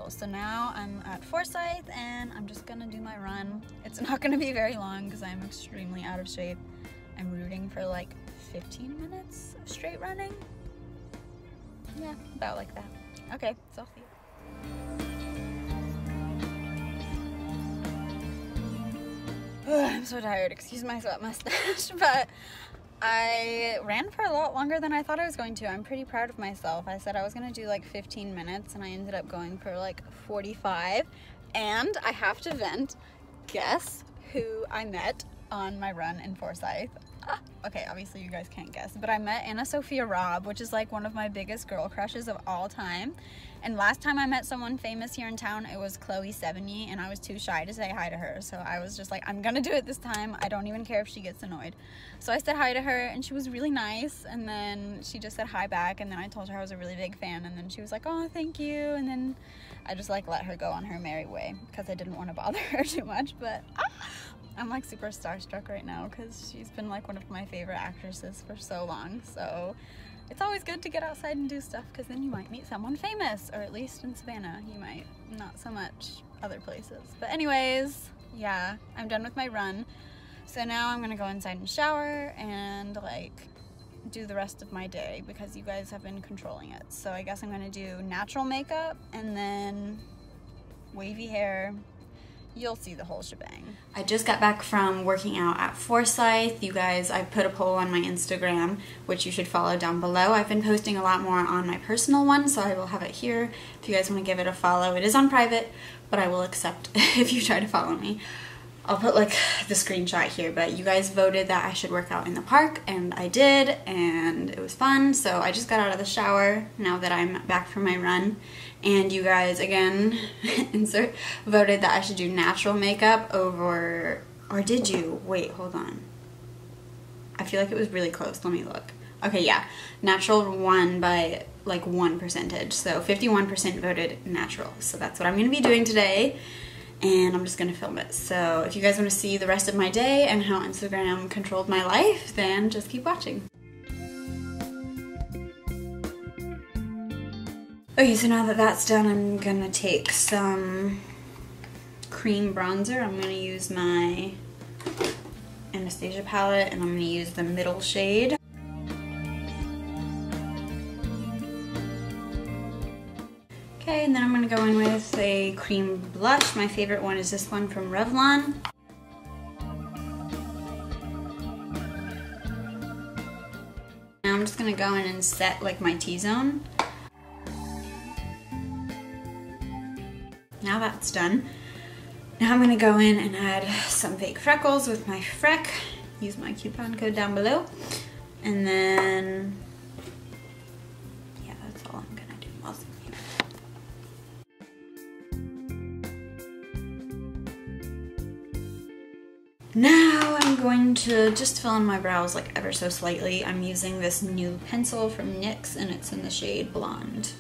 beautiful. So now I'm at Forsyth and I'm just gonna do my run. It's not gonna be very long because I'm extremely out of shape. I'm rooting for like 15 minutes of straight running. Yeah, about like that. Okay, so I'll see you. I'm so tired, excuse my sweat mustache, but I ran for a lot longer than I thought I was going to. I'm pretty proud of myself. I said I was gonna do like 15 minutes and I ended up going for like 45. And I have to vent. Guess who I met on my run in Forsyth? Okay, obviously you guys can't guess, but I met Anna Sophia Robb, which is like one of my biggest girl crushes of all time. And last time I met someone famous here in town, it was Chloe 70, and I was too shy to say hi to her. So I was just like, I'm gonna do it this time. I don't even care if she gets annoyed. So I said hi to her and she was really nice, and then she just said hi back, and then I told her I was a really big fan, and then she was like, oh, thank you. And then I just like let her go on her merry way because I didn't want to bother her too much, but I'm like super starstruck right now because she's been like one of my favorite actresses for so long. So it's always good to get outside and do stuff because then you might meet someone famous, or at least in Savannah you might, not so much other places. But anyways, yeah, I'm done with my run. So now I'm gonna go inside and shower and like do the rest of my day because you guys have been controlling it. So I guess I'm gonna do natural makeup and then wavy hair. You'll see the whole shebang. I just got back from working out at Forsyth. You guys, I put a poll on my Instagram, which you should follow down below. I've been posting a lot more on my personal one, so I will have it here if you guys want to give it a follow. It is on private, but I will accept if you try to follow me. I'll put like the screenshot here, but you guys voted that I should work out in the park, and I did, and it was fun. So I just got out of the shower now that I'm back from my run. And you guys, again, insert, voted that I should do natural makeup over, or did you? Wait, hold on. I feel like it was really close. Let me look. Okay, yeah. Natural won by like 1%. So 51% voted natural. So that's what I'm going to be doing today. And I'm just going to film it. So if you guys want to see the rest of my day and how Instagram controlled my life, then just keep watching. Okay, so now that that's done, I'm gonna take some cream bronzer. I'm gonna use my Anastasia palette, and I'm gonna use the middle shade. Okay, and then I'm gonna go in with a cream blush. My favorite one is this one from Revlon. Now I'm just gonna go in and set like my T-zone. Now that's done. Now I'm gonna go in and add some fake freckles with my Freck. Use my coupon code down below. And then, yeah, that's all I'm gonna do. Awesome. Now I'm going to just fill in my brows like ever so slightly. I'm using this new pencil from NYX, and it's in the shade Blonde.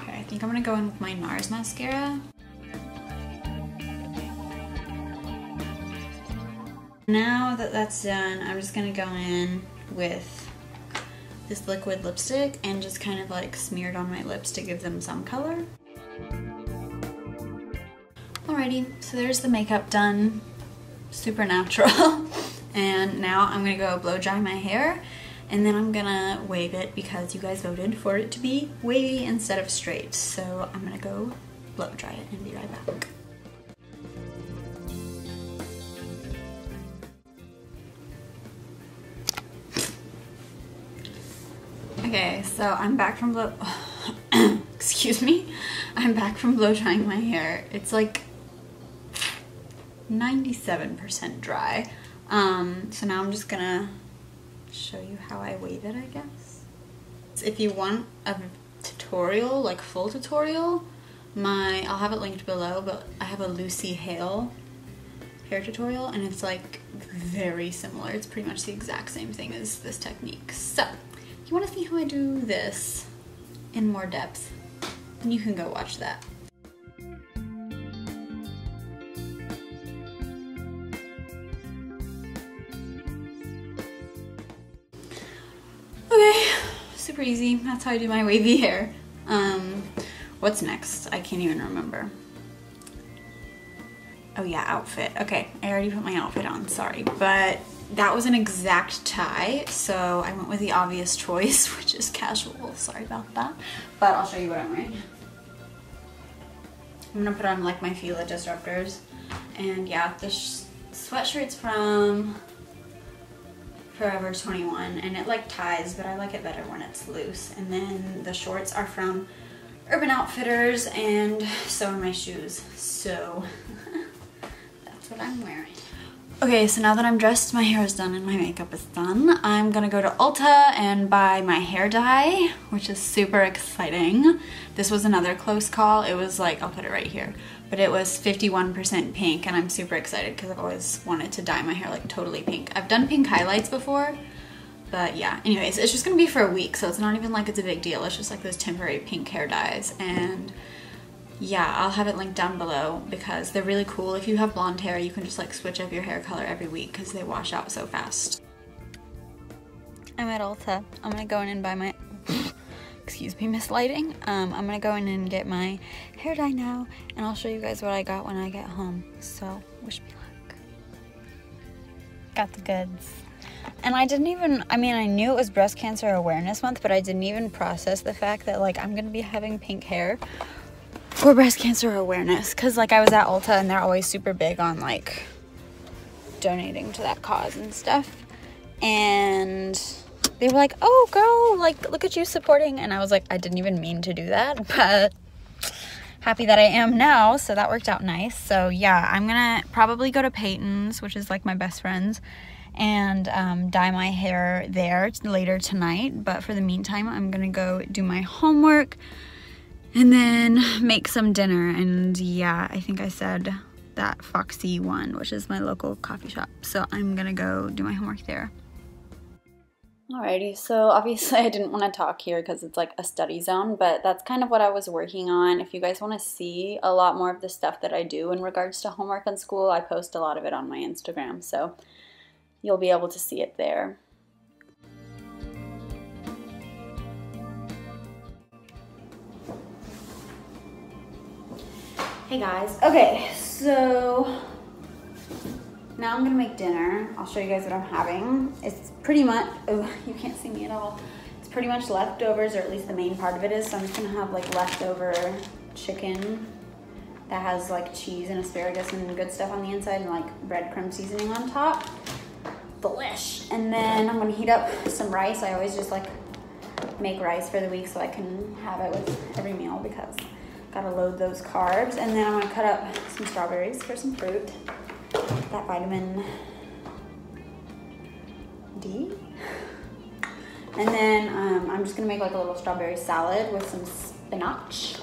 I think I'm gonna go in with my NARS mascara. Now that that's done, I'm just gonna go in with this liquid lipstick and just kind of like smear it on my lips to give them some color. Alrighty, so there's the makeup done. Super natural. And now I'm gonna go blow dry my hair. And then I'm gonna wave it because you guys voted for it to be wavy instead of straight. So I'm gonna go blow dry it and be right back. Okay, so I'm back from excuse me. I'm back from blow drying my hair. It's like 97% dry. So now I'm just gonna show you how I wave it, I guess. If you want a tutorial, like full tutorial, I'll have it linked below, but I have a Lucy Hale hair tutorial, and it's like very similar. It's pretty much the exact same thing as this technique. So if you want to see how I do this in more depth, then you can go watch that. super easy. That's how I do my wavy hair. What's next? I can't even remember. Oh yeah, outfit. Okay, I already put my outfit on, sorry. But that was an exact tie, so I went with the obvious choice, which is casual. Sorry about that. But I'll show you what I'm wearing. I'm gonna put on like my Fila disruptors. And yeah, this sweatshirt's from Forever 21, and it like ties, but I like it better when it's loose. And then the shorts are from Urban Outfitters, and so are my shoes. So that's what I'm wearing. Okay, so now that I'm dressed, my hair is done and my makeup is done, I'm gonna go to Ulta and buy my hair dye, which is super exciting. This was another close call. It was like, I'll put it right here, but it was 51% pink, and I'm super excited because I've always wanted to dye my hair like totally pink. I've done pink highlights before, but yeah, anyways, it's just gonna be for a week, so it's not even like it's a big deal. It's just like those temporary pink hair dyes, and yeah, I'll have it linked down below because they're really cool. If you have blonde hair, you can just like switch up your hair color every week because they wash out so fast. I'm at Ulta. I'm gonna go in and buy my, excuse me, Miss Lighting. I'm gonna go in and get my hair dye now, and I'll show you guys what I got when I get home. So wish me luck. Got the goods. And I didn't even, I mean, I knew it was Breast Cancer Awareness Month, but I didn't even process the fact that like I'm gonna be having pink hair for breast cancer awareness, because like I was at Ulta and they're always super big on like donating to that cause and stuff, and they were like, oh girl, like look at you supporting, and I was like, I didn't even mean to do that, but happy that I am now, so that worked out nice. So yeah, I'm gonna probably go to Peyton's, which is like my best friend's, and dye my hair there later tonight, but for the meantime I'm gonna go do my homework and then make some dinner. And yeah, I think I said that Foxy one, which is my local coffee shop. So I'm gonna go do my homework there. Alrighty, so obviously I didn't want to talk here because it's like a study zone, but that's kind of what I was working on. If you guys want to see a lot more of the stuff that I do in regards to homework and school, I post a lot of it on my Instagram, so you'll be able to see it there. Hey guys, okay, so now I'm gonna make dinner. I'll show you guys what I'm having. It's pretty much, oh, you can't see me at all. It's pretty much leftovers, or at least the main part of it is. So I'm just gonna have like leftover chicken that has like cheese and asparagus and good stuff on the inside, and like breadcrumb seasoning on top. Delish. And then I'm gonna heat up some rice. I always just like make rice for the week so I can have it with every meal because gotta load those carbs. And then I'm gonna cut up some strawberries for some fruit. That vitamin D. And then I'm just gonna make like a little strawberry salad with some spinach.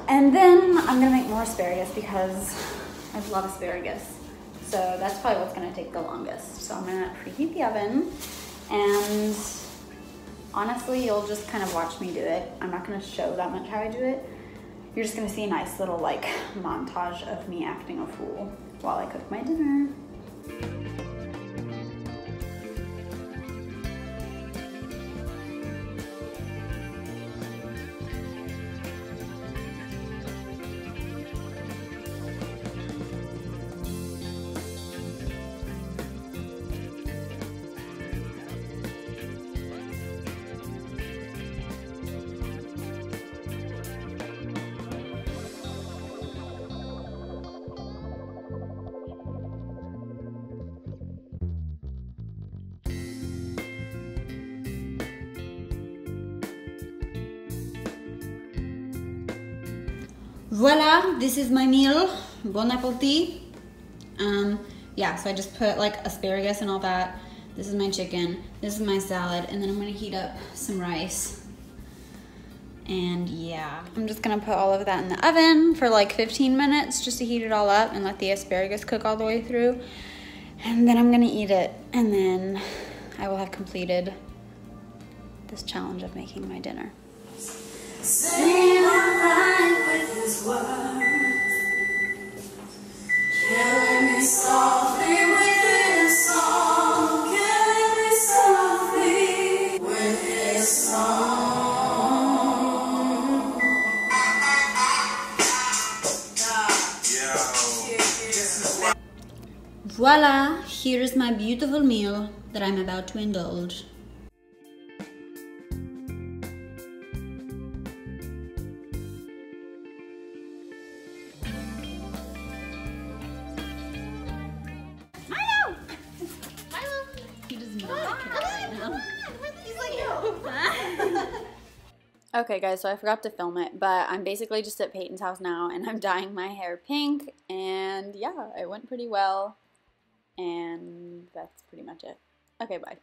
And then I'm gonna make more asparagus because I love asparagus. So that's probably what's gonna take the longest. So I'm gonna preheat the oven, and honestly, you'll just kind of watch me do it. I'm not gonna show that much how I do it. You're just gonna see a nice little like montage of me acting a fool while I cook my dinner. Voila, this is my meal. Bon appetit. Yeah, so I just put like asparagus and all that. This is my chicken. This is my salad. And then I'm gonna heat up some rice. And yeah, I'm just gonna put all of that in the oven for like 15 minutes just to heat it all up and let the asparagus cook all the way through. And then I'm gonna eat it. And then I will have completed this challenge of making my dinner. Sing alright with his words, killing me softly with his song, killing me softly with his song. voila, here is my beautiful meal that I'm about to indulge. Okay guys, so I forgot to film it, but I'm basically just at Peyton's house now and I'm dyeing my hair pink, and yeah, it went pretty well, and that's pretty much it. Okay, bye.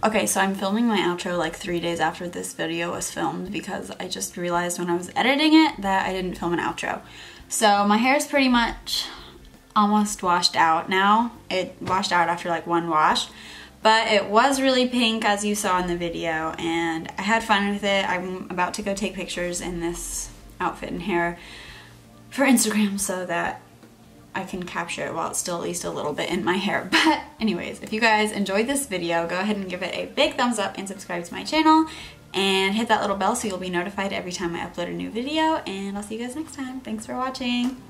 Okay, so I'm filming my outro like 3 days after this video was filmed because I just realized when I was editing it that I didn't film an outro. So my hair is pretty much almost washed out now. It washed out after like one wash, but it was really pink as you saw in the video, and I had fun with it. I'm about to go take pictures in this outfit and hair for Instagram so that I can capture it while it's still at least a little bit in my hair. But anyways, if you guys enjoyed this video, go ahead and give it a big thumbs up and subscribe to my channel and hit that little bell so you'll be notified every time I upload a new video, and I'll see you guys next time. Thanks for watching.